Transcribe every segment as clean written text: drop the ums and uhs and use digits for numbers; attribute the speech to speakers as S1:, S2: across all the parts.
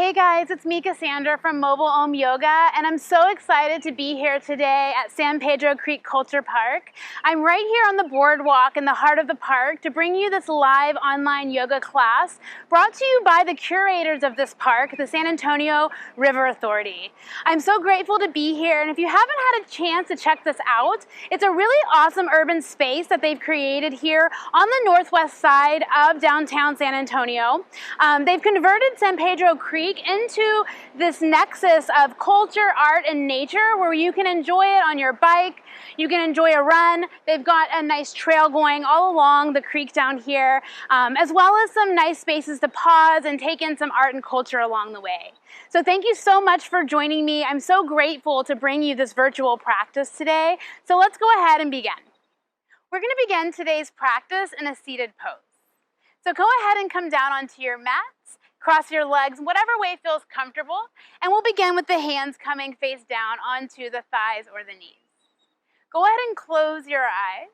S1: Hey guys, it's me, Cassandra from Mobile Home Yoga, and I'm so excited to be here today at San Pedro Creek Culture Park. I'm right here on the boardwalk in the heart of the park to bring you this live online yoga class brought to you by the curators of this park, the San Antonio River Authority. I'm so grateful to be here, and if you haven't had a chance to check this out, it's a really awesome urban space that they've created here on the northwest side of downtown San Antonio. They've converted San Pedro Creek into this nexus of culture, art, and nature where you can enjoy it on your bike, you can enjoy a run. They've got a nice trail going all along the creek down here, as well as some nice spaces to pause and take in some art and culture along the way. So thank you so much for joining me. I'm so grateful to bring you this virtual practice today. So let's go ahead and begin. We're going to begin today's practice in a seated pose. So go ahead and come down onto your mats, cross your legs, whatever way feels comfortable, and we'll begin with the hands coming face down onto the thighs or the knees. Go ahead and close your eyes,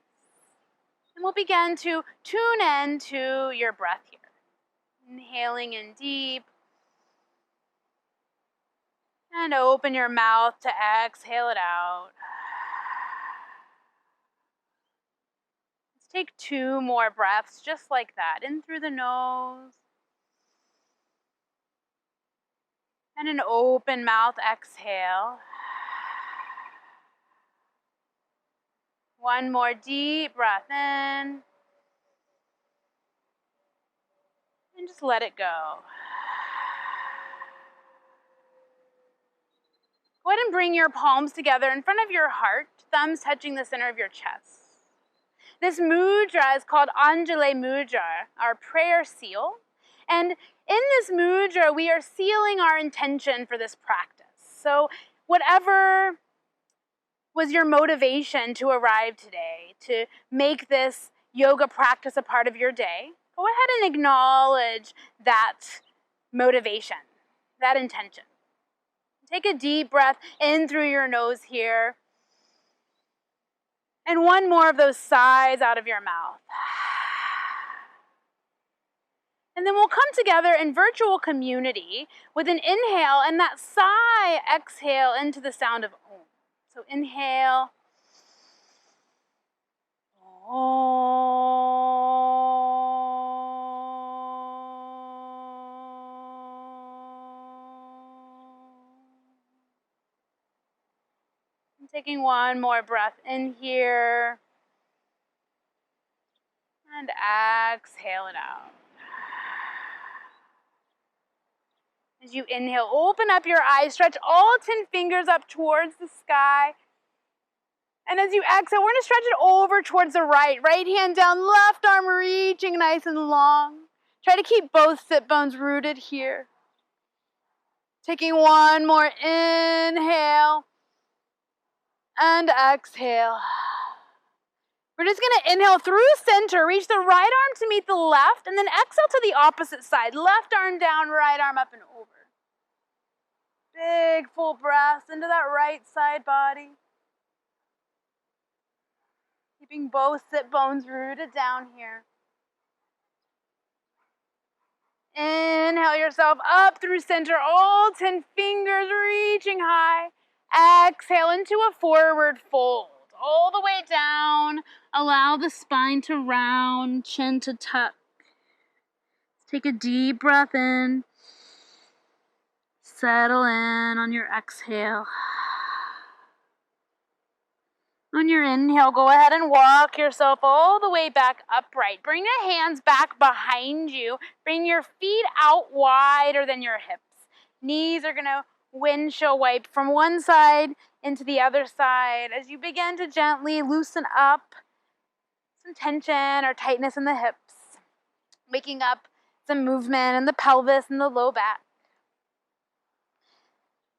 S1: and we'll begin to tune in to your breath here. Inhaling in deep, and open your mouth to exhale it out. Let's take 2 more breaths just like that, in through the nose. And an open mouth exhale. 1 more deep breath in. And just let it go. Go ahead and bring your palms together in front of your heart, thumbs touching the center of your chest. This mudra is called Anjali Mudra, our prayer seal. And in this mudra, we are sealing our intention for this practice. So whatever was your motivation to arrive today, to make this yoga practice a part of your day, go ahead and acknowledge that motivation, that intention. Take a deep breath in through your nose here. And 1 more of those sighs out of your mouth. And then we'll come together in virtual community with an inhale and that sigh exhale into the sound of Om. So inhale. Om. And taking 1 more breath in here. And exhale it out. As you inhale, open up your eyes, stretch all 10 fingers up towards the sky. And as you exhale, we're going to stretch it over towards the right. Right hand down, left arm reaching nice and long. Try to keep both sit bones rooted here. Taking 1 more inhale and exhale. We're just going to inhale through center, reach the right arm to meet the left, and then exhale to the opposite side. Left arm down, right arm up and over. Big full breaths into that right side body. Keeping both sit bones rooted down here. Inhale yourself up through center, all 10 fingers reaching high. Exhale into a forward fold. All the way down. Allow the spine to round, chin to tuck. Take a deep breath in. Settle in on your exhale. On your inhale, go ahead and walk yourself all the way back upright. Bring the hands back behind you. Bring your feet out wider than your hips. Knees are going to windshield wipe from one side into the other side as you begin to gently loosen up some tension or tightness in the hips, waking up some movement in the pelvis and the low back.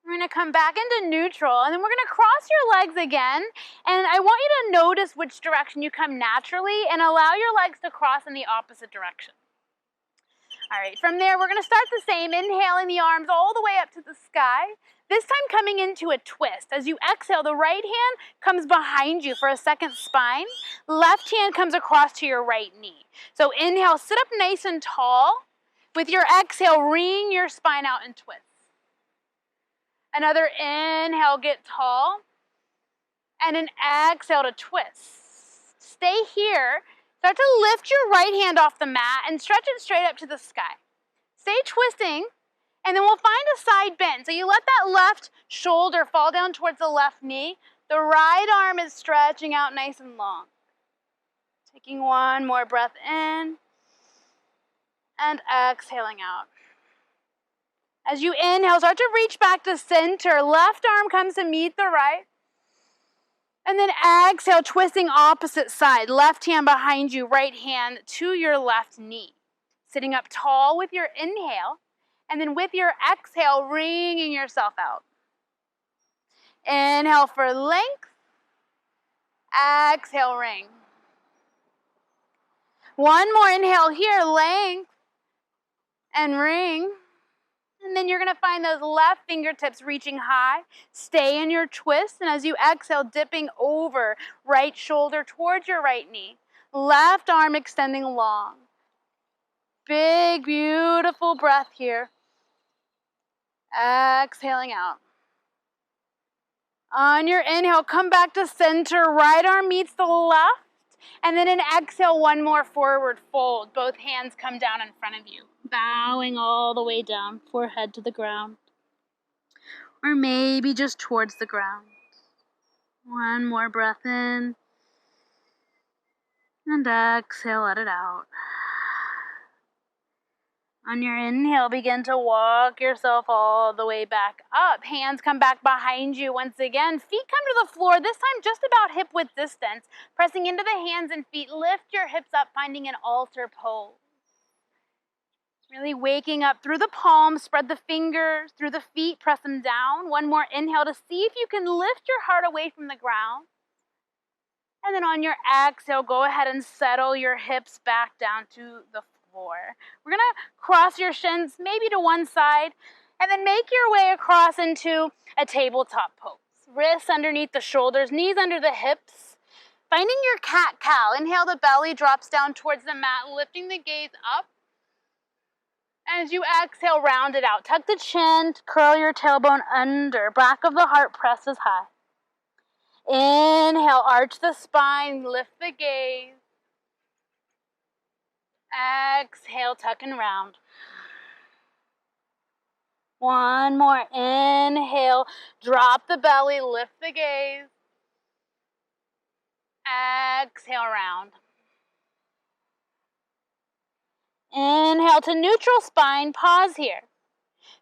S1: We're going to come back into neutral, and then we're going to cross your legs again, and I want you to notice which direction you come naturally and allow your legs to cross in the opposite direction. All right, from there, we're going to start the same, inhaling the arms all the way up to the sky, this time coming into a twist. As you exhale, the right hand comes behind you for a second spine. Left hand comes across to your right knee. So inhale, sit up nice and tall. With your exhale, wring your spine out and twist. Another inhale, get tall. And an exhale to twist. Stay here. Start to lift your right hand off the mat and stretch it straight up to the sky. Stay twisting, and then we'll find a side bend. So you let that left shoulder fall down towards the left knee. The right arm is stretching out nice and long. Taking one more breath in and exhaling out. As you inhale, start to reach back to center. Left arm comes to meet the right. And then exhale, twisting opposite side. Left hand behind you, right hand to your left knee. Sitting up tall with your inhale. And then with your exhale, wringing yourself out. Inhale for length. Exhale, ring. One more inhale here, length. And ring. And then you're going to find those left fingertips reaching high. Stay in your twist. And as you exhale, dipping over, right shoulder towards your right knee. Left arm extending long. Big, beautiful breath here. Exhaling out. On your inhale, come back to center. Right arm meets the left. And then an exhale, one more forward fold. Both hands come down in front of you. Bowing all the way down, forehead to the ground. Or maybe just towards the ground. One more breath in. And exhale, let it out. On your inhale, begin to walk yourself all the way back up. Hands come back behind you once again. Feet come to the floor, this time just about hip-width distance. Pressing into the hands and feet, lift your hips up, finding an altar pose. Really waking up through the palms, spread the fingers, through the feet, press them down. One more inhale to see if you can lift your heart away from the ground. And then on your exhale, go ahead and settle your hips back down to the floor. We're going to cross your shins maybe to one side, and then make your way across into a tabletop pose. Wrists underneath the shoulders, knees under the hips. Finding your cat-cow. Inhale, the belly drops down towards the mat, lifting the gaze up. As you exhale, round it out. Tuck the chin, curl your tailbone under. Back of the heart presses high. Inhale, arch the spine, lift the gaze. Exhale, tuck and round. One more. Inhale, drop the belly, lift the gaze. Exhale, round. Inhale to neutral spine, pause here.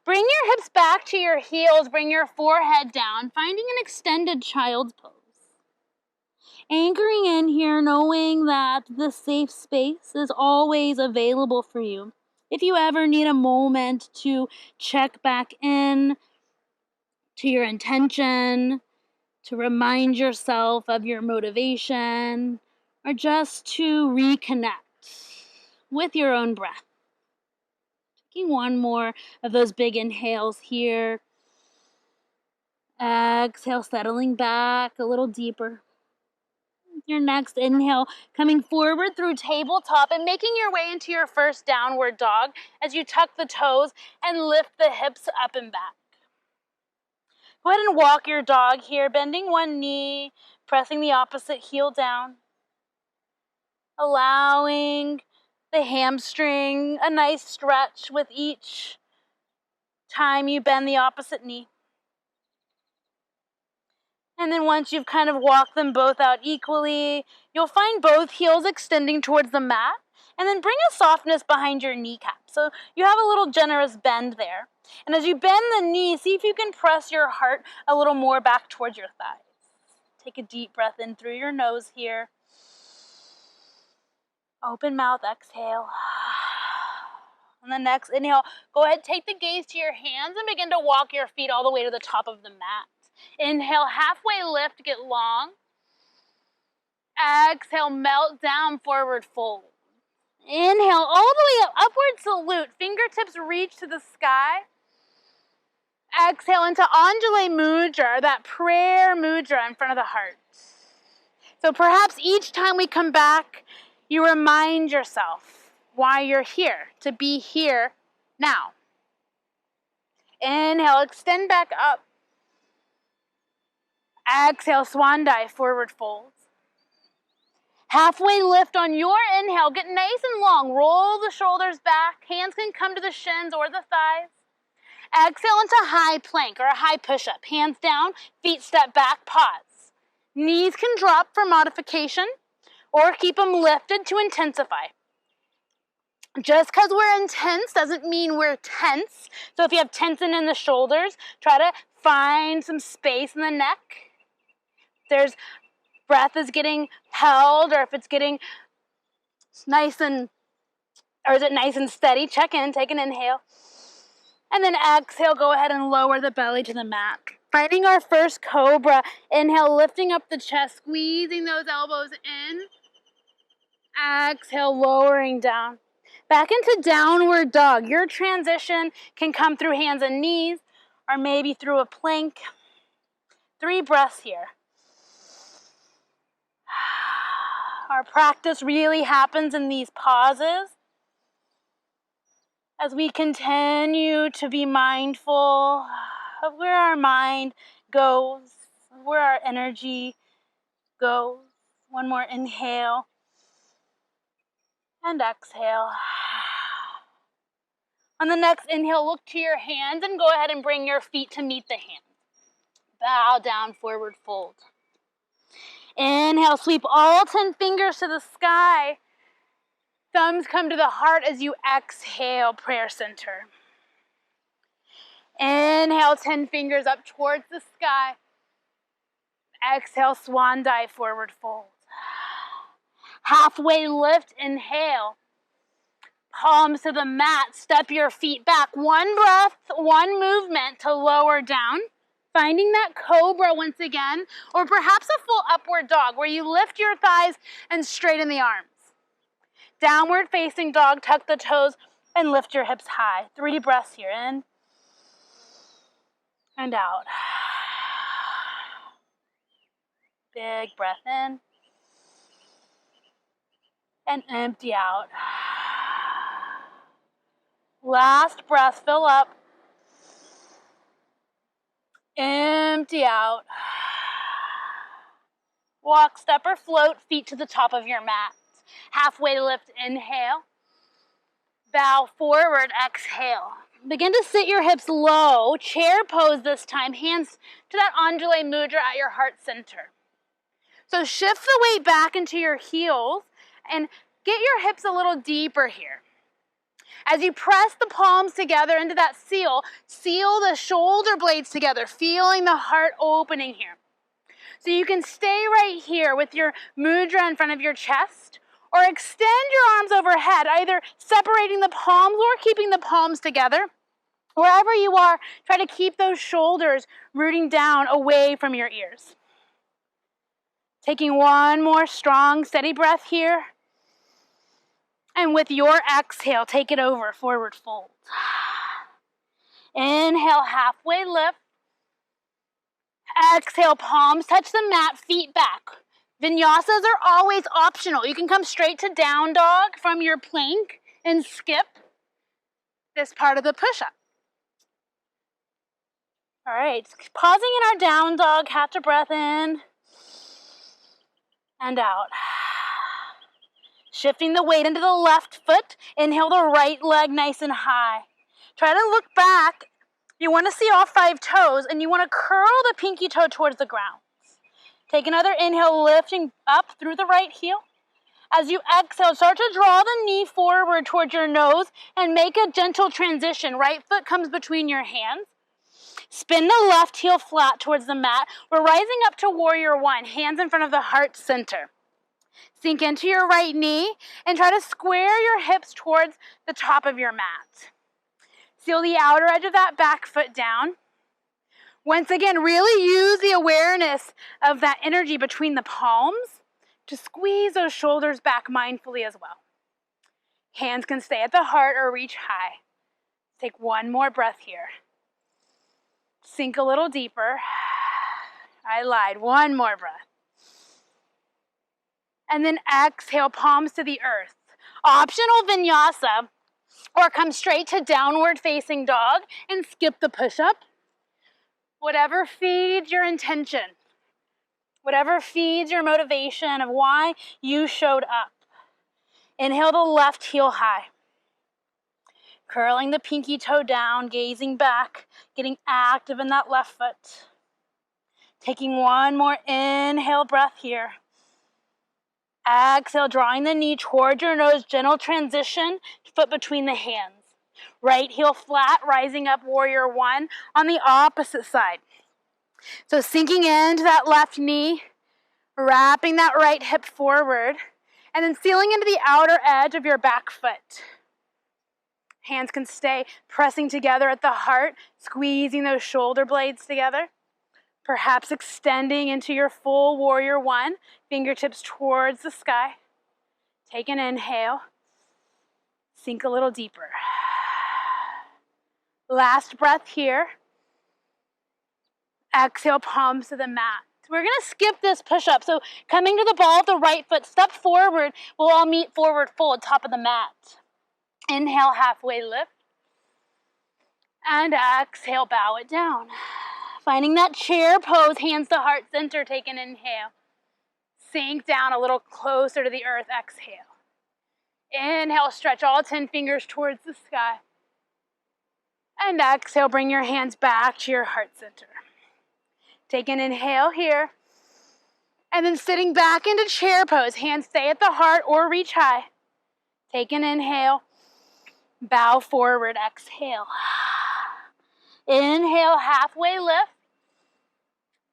S1: Bring your hips back to your heels, bring your forehead down, finding an extended child's pose. Anchoring in here, knowing that the safe space is always available for you. If you ever need a moment to check back in to your intention, to remind yourself of your motivation, or just to reconnect with your own breath. Taking one more of those big inhales here. Exhale, settling back a little deeper. Your next inhale, coming forward through tabletop and making your way into your first downward dog as you tuck the toes and lift the hips up and back. Go ahead and walk your dog here, bending one knee, pressing the opposite heel down. Allowing the hamstring a nice stretch with each time you bend the opposite knee. And then once you've kind of walked them both out equally, you'll find both heels extending towards the mat, and then bring a softness behind your kneecap. So you have a little generous bend there. And as you bend the knee, see if you can press your heart a little more back towards your thighs. Take a deep breath in through your nose here. Open mouth, exhale. On the next inhale, go ahead, take the gaze to your hands and begin to walk your feet all the way to the top of the mat. Inhale, halfway lift, get long. Exhale, melt down, forward fold. Inhale, all the way up, upward salute. Fingertips reach to the sky. Exhale into Anjali Mudra, that prayer mudra in front of the heart. So perhaps each time we come back, you remind yourself why you're here, to be here Now, inhale, extend back up. Exhale, swan dive, forward fold. Halfway lift on your inhale. Get nice and long. Roll the shoulders back. Hands can come to the shins or the thighs. Exhale into high plank or a high push-up. Hands down, feet step back, pause. Knees can drop for modification or keep them lifted to intensify. Just because we're intense doesn't mean we're tense. So if you have tension in the shoulders, try to find some space in the neck. If there's breath is getting held, or if it's getting nice and, or is it nice and steady, check in, take an inhale. And then exhale, go ahead and lower the belly to the mat. Finding our first cobra. Inhale, lifting up the chest, squeezing those elbows in. Exhale, lowering down. Back into downward dog. Your transition can come through hands and knees, or maybe through a plank. 3 breaths here. Our practice really happens in these pauses as we continue to be mindful of where our mind goes, where our energy goes. One more inhale and exhale. On the next inhale, look to your hands and go ahead and bring your feet to meet the hands. Bow down, forward fold. Inhale, sweep all 10 fingers to the sky. Thumbs come to the heart as you exhale, prayer center. Inhale, 10 fingers up towards the sky. Exhale, swan dive, forward fold. Halfway lift, inhale. Palms to the mat, step your feet back. One breath, one movement to lower down. Finding that cobra once again, or perhaps a full upward dog where you lift your thighs and straighten the arms. Downward facing dog, tuck the toes and lift your hips high. 3 breaths here, in and out. Big breath in and empty out. Last breath, fill up. Empty out. Walk, step, or float, feet to the top of your mat. Halfway lift, inhale. Bow forward, exhale. Begin to sit your hips low, chair pose this time, hands to that Anjali Mudra at your heart center. So shift the weight back into your heels and get your hips a little deeper here. As you press the palms together into that seal the shoulder blades together, feeling the heart opening here. So you can stay right here with your mudra in front of your chest, or extend your arms overhead, either separating the palms or keeping the palms together. Wherever you are, try to keep those shoulders rooting down away from your ears. Taking one more strong, steady breath here. And with your exhale, take it over, forward fold. Inhale, halfway lift. Exhale, palms touch the mat, feet back. Vinyasas are always optional. You can come straight to down dog from your plank and skip this part of the push-up. All right, pausing in our down dog, catch a breath in and out. Shifting the weight into the left foot, inhale the right leg nice and high. Try to look back. You want to see all 5 toes, and you want to curl the pinky toe towards the ground. Take another inhale, lifting up through the right heel. As you exhale, start to draw the knee forward towards your nose and make a gentle transition. Right foot comes between your hands. Spin the left heel flat towards the mat. We're rising up to warrior 1, hands in front of the heart center. Sink into your right knee and try to square your hips towards the top of your mat. Seal the outer edge of that back foot down. Once again, really use the awareness of that energy between the palms to squeeze those shoulders back mindfully as well. Hands can stay at the heart or reach high. Take one more breath here. Sink a little deeper. I lied. One more breath. And then exhale, palms to the earth. Optional vinyasa. Or come straight to downward facing dog and skip the push-up. Whatever feeds your intention. Whatever feeds your motivation of why you showed up. Inhale the left heel high. Curling the pinky toe down, gazing back, getting active in that left foot. Taking one more inhale breath here. Exhale, drawing the knee toward your nose, gentle transition, foot between the hands. Right heel flat, rising up, warrior one on the opposite side. So sinking into that left knee, wrapping that right hip forward, and then sealing into the outer edge of your back foot. Hands can stay pressing together at the heart, squeezing those shoulder blades together. Perhaps extending into your full warrior one, fingertips towards the sky. Take an inhale. Sink a little deeper. Last breath here. Exhale, palms to the mat. We're going to skip this push-up. So coming to the ball of the right foot, step forward. We'll all meet forward fold, top of the mat. Inhale, halfway lift. And exhale, bow it down. Finding that chair pose, hands to heart center, take an inhale. Sink down a little closer to the earth, exhale. Inhale, stretch all 10 fingers towards the sky. And exhale, bring your hands back to your heart center. Take an inhale here. And then sitting back into chair pose, hands stay at the heart or reach high. Take an inhale. Bow forward, exhale. Inhale, halfway lift.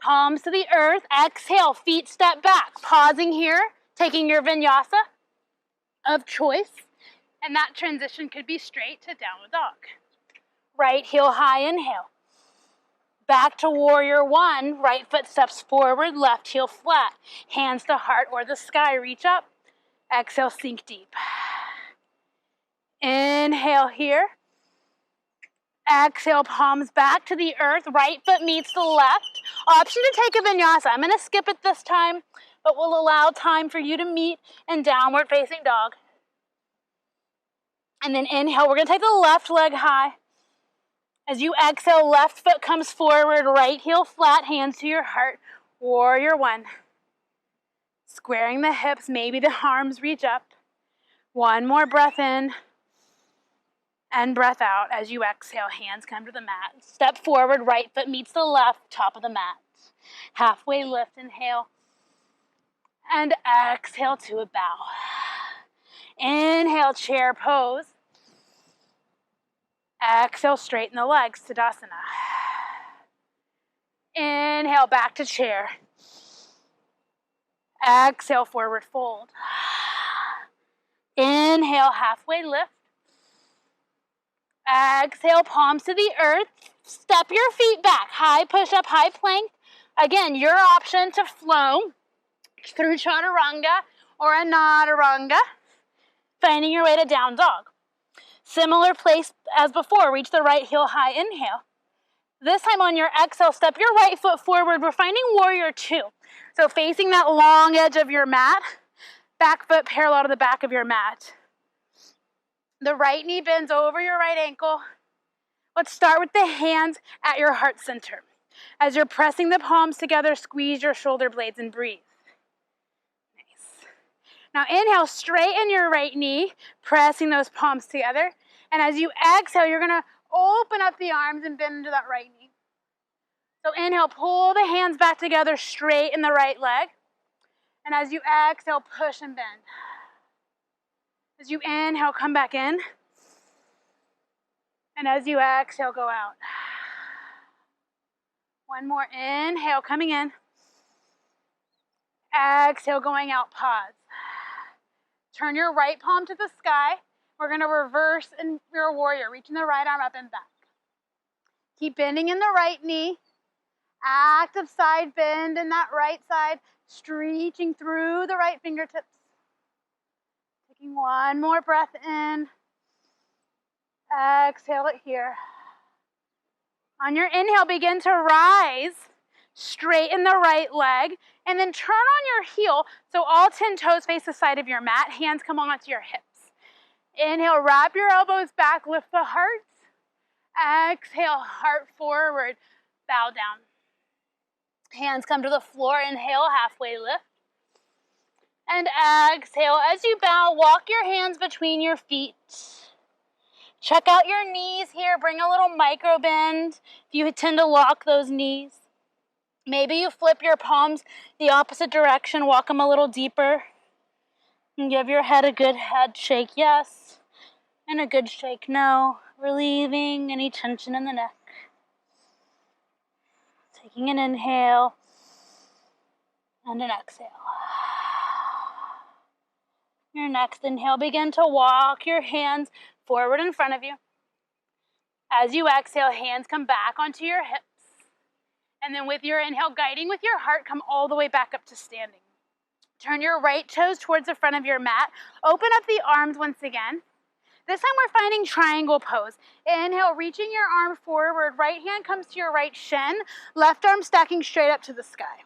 S1: Palms to the earth. Exhale, feet step back. Pausing here, taking your vinyasa of choice. And that transition could be straight to downward dog. Right heel high, inhale. Back to warrior one. Right foot steps forward, left heel flat. Hands to heart or the sky, reach up. Exhale, sink deep. Inhale here. Exhale, palms back to the earth. Right foot meets the left. Option to take a vinyasa. I'm going to skip it this time, but we'll allow time for you to meet in downward facing dog. And then inhale, we're going to take the left leg high. As you exhale, left foot comes forward, right heel flat, hands to your heart. Warrior one. Squaring the hips, maybe the arms reach up. One more breath in. And breath out as you exhale, hands come to the mat. Step forward, right foot meets the left, top of the mat. Halfway lift, inhale. And exhale to a bow. Inhale, chair pose. Exhale, straighten the legs, Tadasana. Inhale, back to chair. Exhale, forward fold. Inhale, halfway lift. Exhale, palms to the earth. Step your feet back. High push-up, high plank. Again, your option to flow through chaturanga or a nadaranga, finding your way to down dog. Similar place as before. Reach the right heel high, inhale. This time on your exhale, step your right foot forward. We're finding warrior two. So facing that long edge of your mat, back foot parallel to the back of your mat. The right knee bends over your right ankle. Let's start with the hands at your heart center. As you're pressing the palms together, squeeze your shoulder blades and breathe. Nice. Now inhale, straighten your right knee, pressing those palms together. And as you exhale, you're going to open up the arms and bend into that right knee. So inhale, pull the hands back together, straighten the right leg. And as you exhale, push and bend. As you inhale, come back in. And as you exhale, go out. One more inhale, coming in. Exhale, going out, pause. Turn your right palm to the sky. We're going to reverse in your warrior, reaching the right arm up and back. Keep bending in the right knee. Active side bend in that right side, stretching through the right fingertips. Taking one more breath in. Exhale it here. On your inhale, begin to rise. Straighten the right leg. And then turn on your heel so all 10 toes face the side of your mat. Hands come onto your hips. Inhale, wrap your elbows back, lift the heart. Exhale, heart forward, bow down. Hands come to the floor, inhale, halfway lift. And exhale, as you bow, walk your hands between your feet. Check out your knees here, bring a little micro bend if you tend to lock those knees. Maybe you flip your palms the opposite direction, walk them a little deeper. And give your head a good head shake, yes, and a good shake, no. Relieving any tension in the neck. Taking an inhale and an exhale. Your next inhale, begin to walk your hands forward in front of you. As you exhale, hands come back onto your hips. And then with your inhale, guiding with your heart, come all the way back up to standing. Turn your right toes towards the front of your mat. Open up the arms once again. This time we're finding triangle pose. Inhale, reaching your arm forward. Right hand comes to your right shin. Left arm stacking straight up to the sky.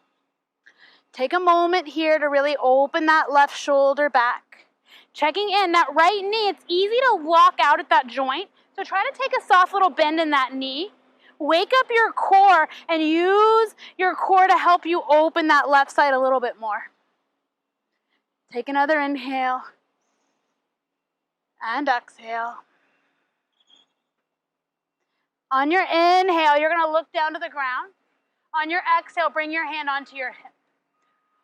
S1: Take a moment here to really open that left shoulder back. Checking in, that right knee, it's easy to lock out at that joint. So try to take a soft little bend in that knee. Wake up your core and use your core to help you open that left side a little bit more. Take another inhale. And exhale. On your inhale, you're going to look down to the ground. On your exhale, bring your hand onto your hip.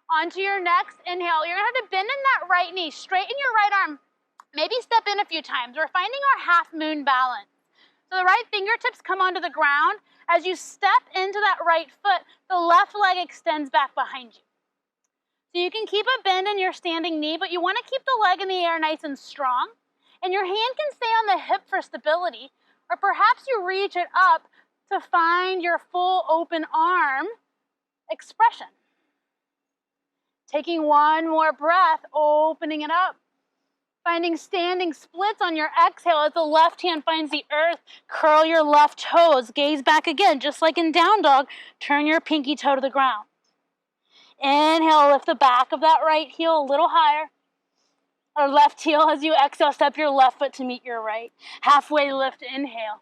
S1: Onto your next inhale, you're going to have to bend in that right knee, straighten your right arm, maybe step in a few times. We're finding our half moon balance. So the right fingertips come onto the ground. As you step into that right foot, the left leg extends back behind you. So you can keep a bend in your standing knee, but you want to keep the leg in the air nice and strong. And your hand can stay on the hip for stability, or perhaps you reach it up to find your full open arm expression. Taking one more breath, opening it up. Finding standing splits on your exhale as the left hand finds the earth. Curl your left toes, gaze back again, just like in down dog. Turn your pinky toe to the ground. Inhale, lift the back of that right heel a little higher. Or left heel, as you exhale, step your left foot to meet your right. Halfway lift, inhale.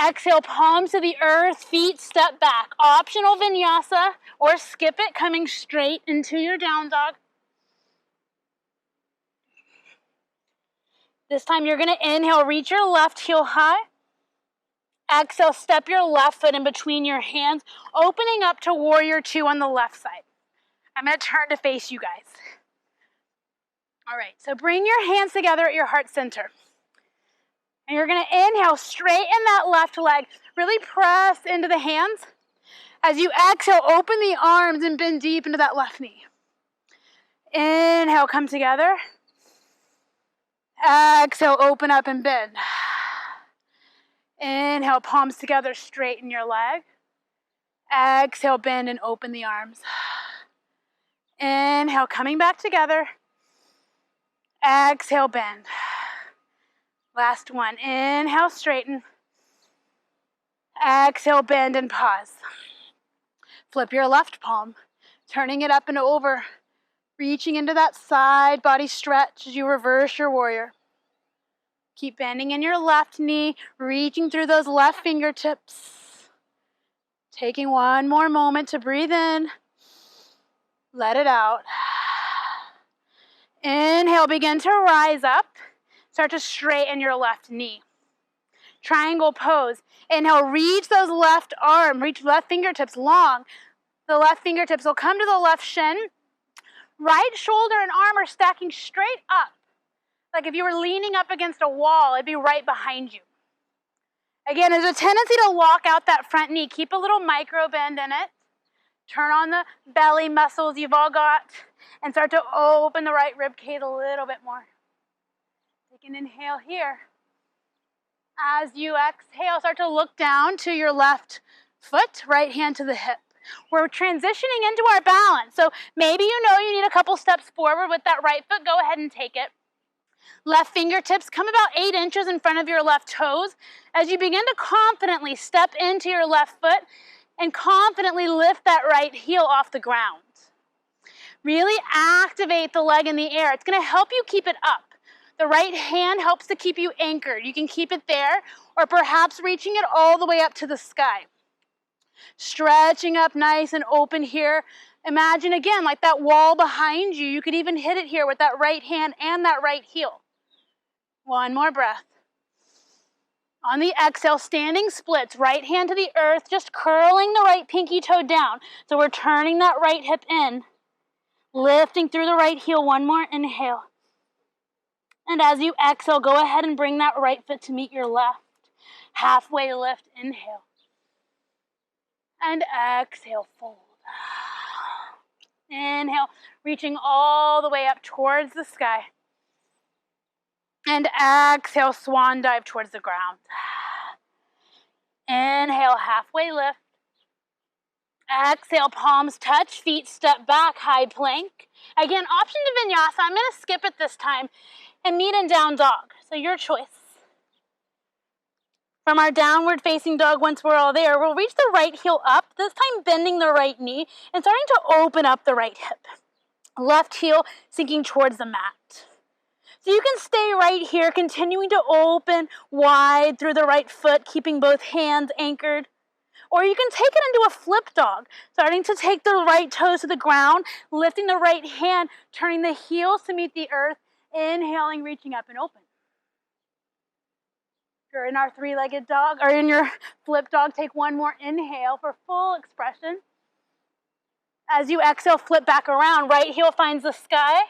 S1: Exhale, palms to the earth, feet step back. Optional vinyasa, or skip it, coming straight into your down dog. This time you're going to inhale, reach your left heel high. Exhale, step your left foot in between your hands, opening up to warrior two on the left side. I'm going to turn to face you guys. All right, so bring your hands together at your heart center. And you're going to inhale, straighten that left leg. Really press into the hands. As you exhale, open the arms and bend deep into that left knee. Inhale, come together. Exhale, open up and bend. Inhale, palms together, straighten your leg. Exhale, bend and open the arms. Inhale, coming back together. Exhale, bend. Last one. Inhale, straighten. Exhale, bend and pause. Flip your left palm, turning it up and over, reaching into that side body stretch as you reverse your warrior. Keep bending in your left knee, reaching through those left fingertips. Taking one more moment to breathe in. Let it out. Inhale, begin to rise up. Start to straighten your left knee. Triangle pose. Inhale, reach those left arm, reach left fingertips long. The left fingertips will come to the left shin. Right shoulder and arm are stacking straight up. Like if you were leaning up against a wall, it'd be right behind you. Again, there's a tendency to lock out that front knee. Keep a little micro bend in it. Turn on the belly muscles you've all got and start to open the right rib cage a little bit more. Take an inhale here. As you exhale, start to look down to your left foot, right hand to the hip. We're transitioning into our balance. So maybe you know you need a couple steps forward with that right foot. Go ahead and take it. Left fingertips come about 8 inches in front of your left toes. As you begin to confidently step into your left foot and confidently lift that right heel off the ground. Really activate the leg in the air. It's going to help you keep it up. The right hand helps to keep you anchored. You can keep it there, or perhaps reaching it all the way up to the sky. Stretching up nice and open here. Imagine again, like that wall behind you. You could even hit it here with that right hand and that right heel. One more breath. On the exhale, standing splits, right hand to the earth, just curling the right pinky toe down. So we're turning that right hip in, lifting through the right heel. One more inhale. And as you exhale, go ahead and bring that right foot to meet your left. Halfway lift, inhale. And exhale, fold. Inhale, reaching all the way up towards the sky. And exhale, swan dive towards the ground. Inhale, halfway lift. Exhale, palms touch, feet step back, high plank. Again, option to vinyasa. I'm going to skip it this time and meet in down dog. So your choice. From our downward facing dog, once we're all there, we'll reach the right heel up, this time bending the right knee and starting to open up the right hip. Left heel sinking towards the mat. So you can stay right here, continuing to open wide through the right foot, keeping both hands anchored. Or you can take it into a flip dog, starting to take the right toes to the ground, lifting the right hand, turning the heels to meet the earth, inhaling, reaching up and open. If you're in our three-legged dog, or in your flip dog, take one more inhale for full expression. As you exhale, flip back around, right heel finds the sky.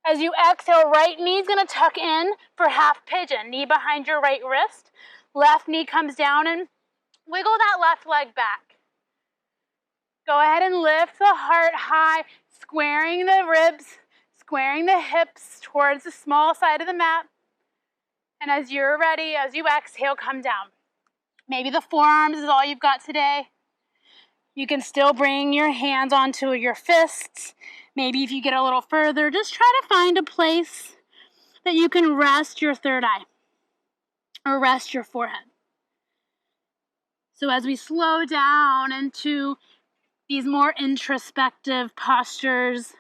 S1: As you exhale, right knee's gonna tuck in for half pigeon, knee behind your right wrist. Left knee comes down and wiggle that left leg back. Go ahead and lift the heart high, squaring the ribs, squaring the hips towards the small side of the mat. And as you're ready, as you exhale, come down. Maybe the forearms is all you've got today. You can still bring your hands onto your fists. Maybe if you get a little further, just try to find a place that you can rest your third eye or rest your forehead. So as we slow down into these more introspective postures,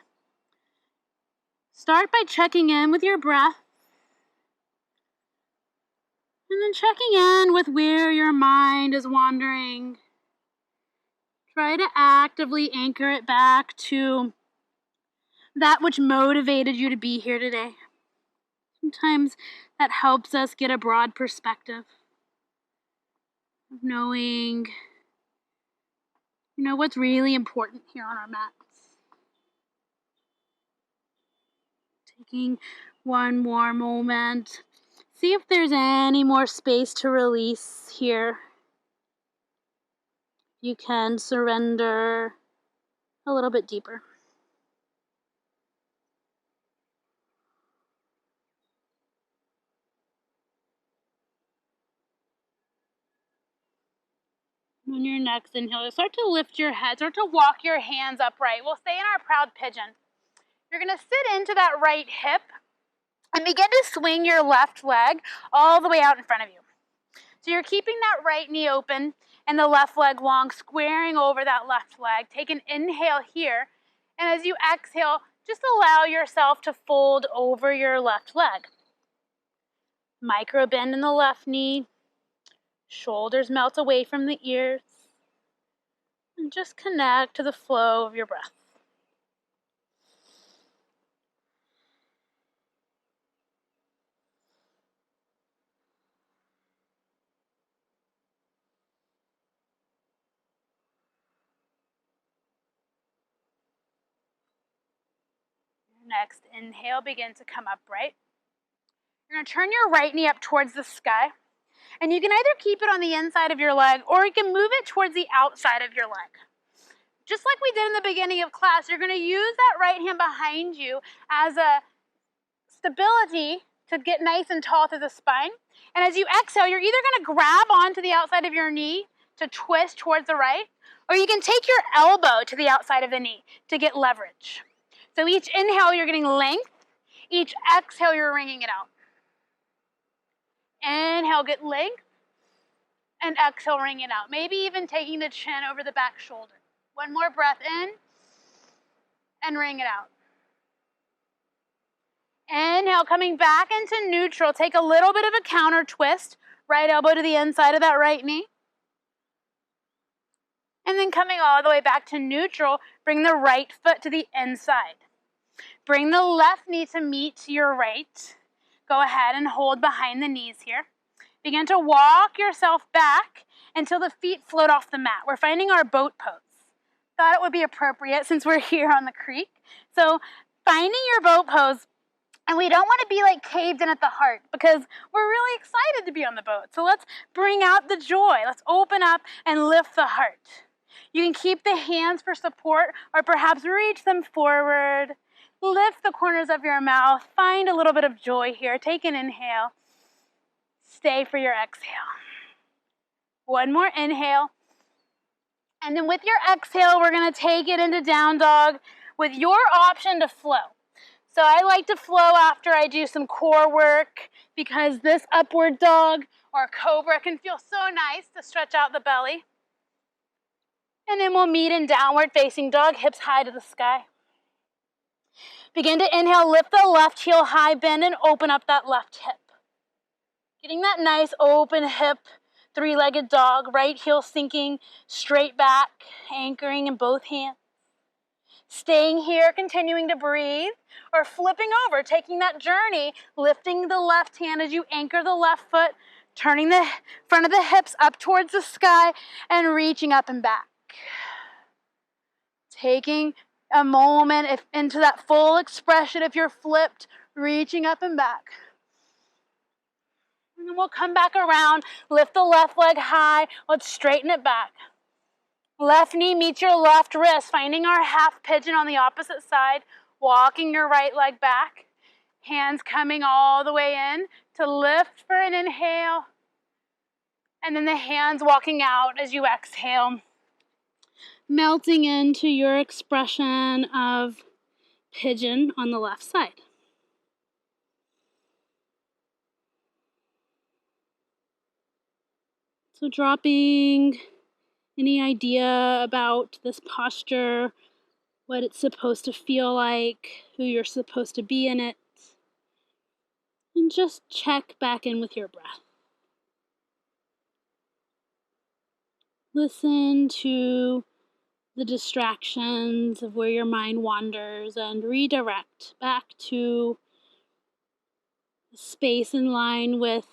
S1: start by checking in with your breath and then checking in with where your mind is wandering. Try to actively anchor it back to that which motivated you to be here today. Sometimes that helps us get a broad perspective of knowing, what's really important here on our mats. Taking one more moment. See if there's any more space to release here. You can surrender a little bit deeper. On your next inhale, start to lift your head, start to walk your hands upright. We'll stay in our proud pigeon. You're going to sit into that right hip and begin to swing your left leg all the way out in front of you. So you're keeping that right knee open and the left leg long, squaring over that left leg. Take an inhale here, and as you exhale, just allow yourself to fold over your left leg. Micro bend in the left knee, shoulders melt away from the ears, and just connect to the flow of your breath. Next inhale, begin to come upright. You're going to turn your right knee up towards the sky. And you can either keep it on the inside of your leg or you can move it towards the outside of your leg. Just like we did in the beginning of class, you're going to use that right hand behind you as a stability to get nice and tall through the spine. And as you exhale, you're either going to grab onto the outside of your knee to twist towards the right, or you can take your elbow to the outside of the knee to get leverage. So each inhale, you're getting length. Each exhale, you're wringing it out. Inhale, get length. And exhale, wring it out. Maybe even taking the chin over the back shoulder. One more breath in. And wring it out. Inhale, coming back into neutral. Take a little bit of a counter twist. Right elbow to the inside of that right knee. And then coming all the way back to neutral, bring the right foot to the inside. Bring the left knee to meet your right. Go ahead and hold behind the knees here. Begin to walk yourself back until the feet float off the mat. We're finding our boat pose. Thought it would be appropriate since we're here on the creek. So finding your boat pose, and we don't want to be like caved in at the heart because we're really excited to be on the boat. So let's bring out the joy. Let's open up and lift the heart. You can keep the hands for support or perhaps reach them forward. Lift the corners of your mouth. Find a little bit of joy here. Take an inhale. Stay for your exhale. One more inhale. And then with your exhale, we're going to take it into down dog with your option to flow. So I like to flow after I do some core work because this upward dog or cobra can feel so nice to stretch out the belly. And then we'll meet in downward facing dog, hips high to the sky. Begin to inhale, lift the left heel high, bend and open up that left hip. Getting that nice open hip, three-legged dog, right heel sinking straight back, anchoring in both hands. Staying here, continuing to breathe, or flipping over, taking that journey, lifting the left hand as you anchor the left foot, turning the front of the hips up towards the sky, and reaching up and back. Taking a moment into that full expression if you're flipped, reaching up and back. And then we'll come back around, lift the left leg high, let's straighten it back. Left knee meets your left wrist, finding our half pigeon on the opposite side, walking your right leg back. Hands coming all the way in to lift for an inhale. And then the hands walking out as you exhale. Melting into your expression of pigeon on the left side. So dropping any idea about this posture, what it's supposed to feel like, who you're supposed to be in it, and just check back in with your breath. Listen to the distractions of where your mind wanders and redirect back to the space in line with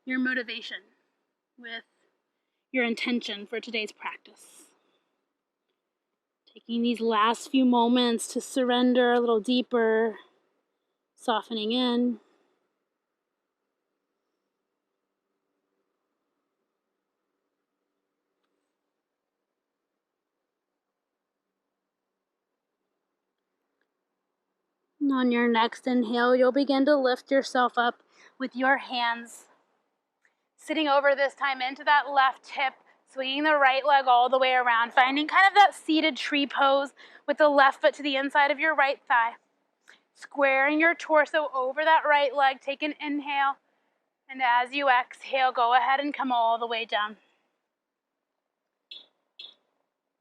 S1: your motivation, with your intention for today's practice. Taking these last few moments to surrender a little deeper, softening in. And on your next inhale, you'll begin to lift yourself up with your hands, sitting over this time into that left hip, swinging the right leg all the way around, finding kind of that seated tree pose with the left foot to the inside of your right thigh. Squaring your torso over that right leg, take an inhale, and as you exhale, go ahead and come all the way down.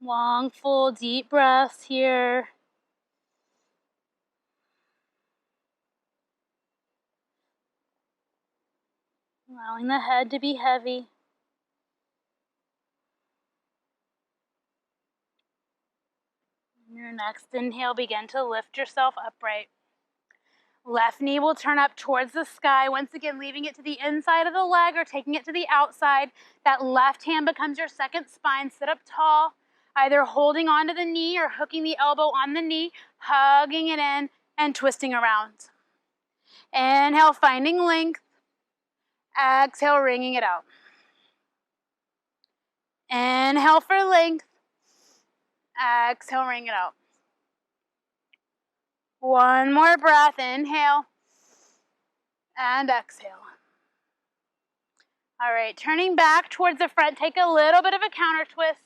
S1: Long, full, deep breaths here. Allowing the head to be heavy. On your next inhale, begin to lift yourself upright. Left knee will turn up towards the sky, once again leaving it to the inside of the leg or taking it to the outside. That left hand becomes your second spine. Sit up tall, either holding onto the knee or hooking the elbow on the knee, hugging it in and twisting around. Inhale, finding length. Exhale, wringing it out. Inhale for length. Exhale, wring it out. One more breath. Inhale and exhale. All right, turning back towards the front, take a little bit of a counter twist.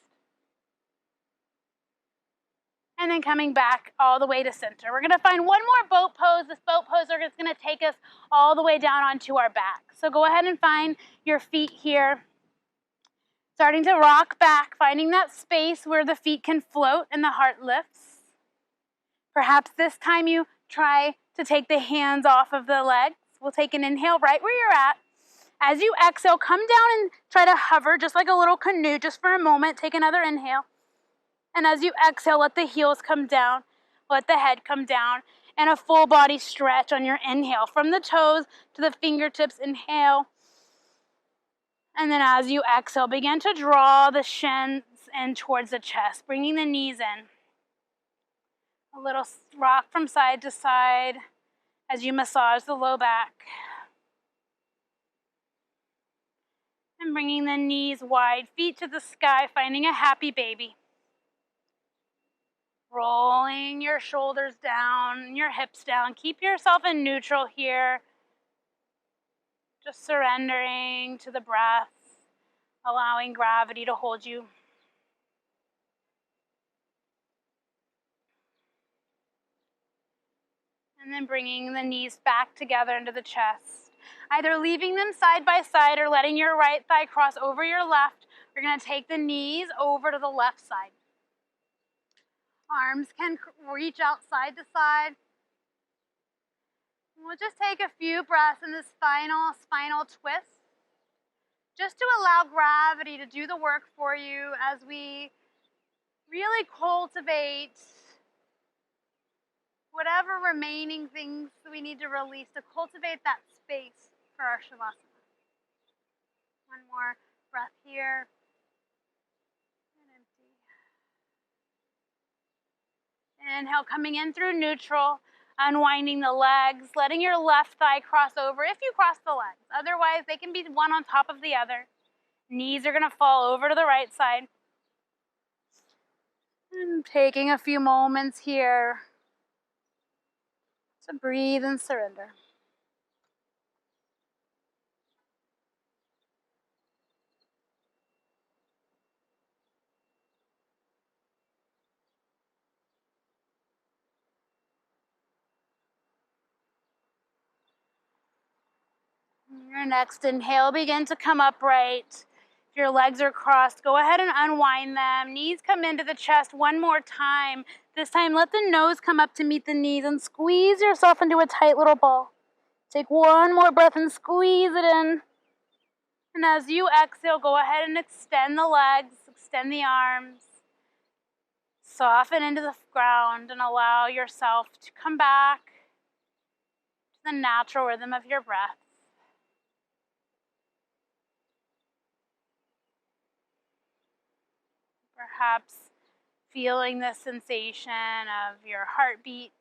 S1: And then coming back all the way to center. We're going to find one more boat pose. This boat pose is going to take us all the way down onto our back. So go ahead and find your feet here. Starting to rock back, finding that space where the feet can float and the heart lifts. Perhaps this time you try to take the hands off of the legs. We'll take an inhale right where you're at. As you exhale, come down and try to hover just like a little canoe just for a moment. Take another inhale. And as you exhale, let the heels come down. Let the head come down. And a full body stretch on your inhale. From the toes to the fingertips, inhale. And then as you exhale, begin to draw the shins in towards the chest, bringing the knees in. A little rock from side to side as you massage the low back. And bringing the knees wide, feet to the sky, finding a happy baby. Rolling your shoulders down, your hips down. Keep yourself in neutral here. Just surrendering to the breath, allowing gravity to hold you. And then bringing the knees back together into the chest. Either leaving them side by side or letting your right thigh cross over your left. We're going to take the knees over to the left side. Arms can reach out side to side. We'll just take a few breaths in this final spinal twist, just to allow gravity to do the work for you as we really cultivate whatever remaining things we need to release, to cultivate that space for our Shavasana. One more breath here. And empty. Inhale, coming in through neutral, unwinding the legs, letting your left thigh cross over if you cross the legs. Otherwise, they can be one on top of the other. Knees are going to fall over to the right side. And taking a few moments here to breathe and surrender. Your next inhale, begin to come upright. If your legs are crossed, go ahead and unwind them. Knees come into the chest one more time. This time, let the nose come up to meet the knees and squeeze yourself into a tight little ball. Take one more breath and squeeze it in. And as you exhale, go ahead and extend the legs, extend the arms. Soften into the ground and allow yourself to come back to the natural rhythm of your breath. Perhaps feeling the sensation of your heartbeat.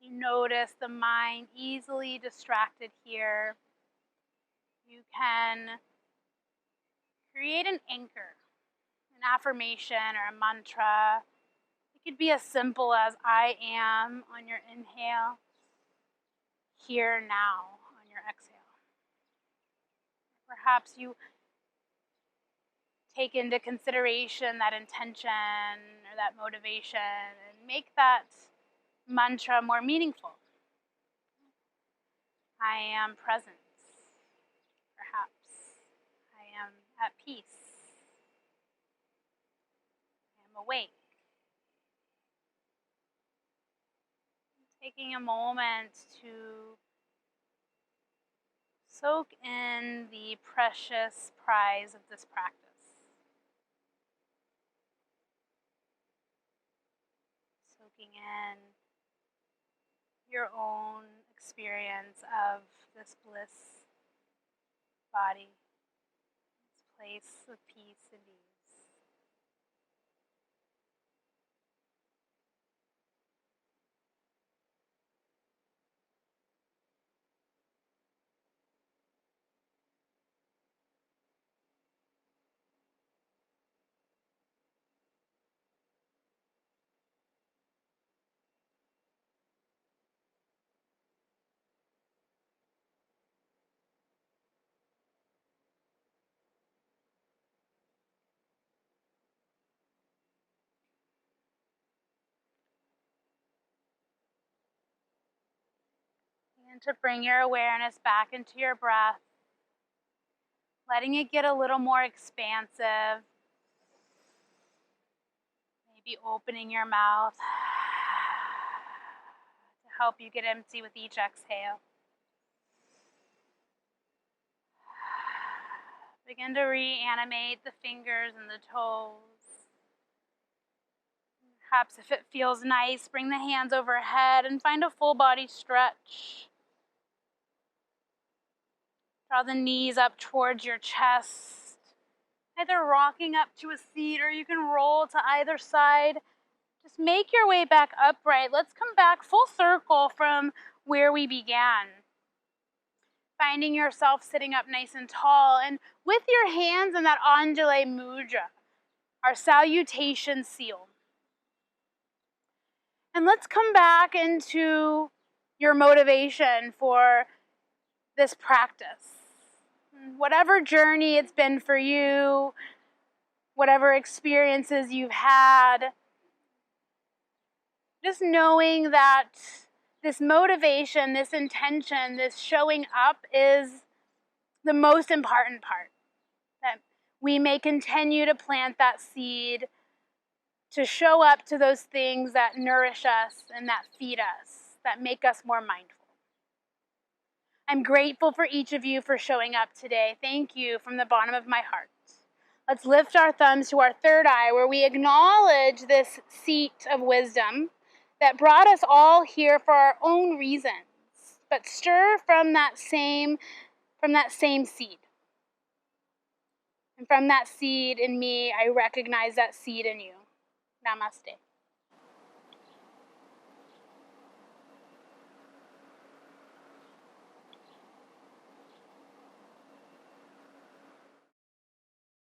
S1: You notice the mind easily distracted here. You can create an anchor, an affirmation or a mantra. It could be as simple as I am on your inhale, here now on your exhale. Perhaps you take into consideration that intention or that motivation and make that mantra more meaningful. I am present, perhaps. I am at peace. I am awake. Taking a moment to soak in the precious prize of this practice. Soaking in your own experience of this bliss body, this place of peace and ease. And to bring your awareness back into your breath. letting it get a little more expansive. Maybe opening your mouth to help you get empty with each exhale. Begin to reanimate the fingers and the toes. Perhaps if it feels nice, bring the hands overhead and find a full body stretch. Draw the knees up towards your chest, either rocking up to a seat or you can roll to either side. Just make your way back upright. Let's come back full circle from where we began. Finding yourself sitting up nice and tall, and with your hands in that Anjali Mudra, our salutation seal. And let's come back into your motivation for this practice. Whatever journey it's been for you, whatever experiences you've had, just knowing that this motivation, this intention, this showing up is the most important part. That we may continue to plant that seed, to show up to those things that nourish us and that feed us, that make us more mindful. I'm grateful for each of you for showing up today. Thank you from the bottom of my heart. Let's lift our thumbs to our third eye, where we acknowledge this seat of wisdom that brought us all here for our own reasons, but stir from that same seed. And from that seed in me, I recognize that seed in you. Namaste.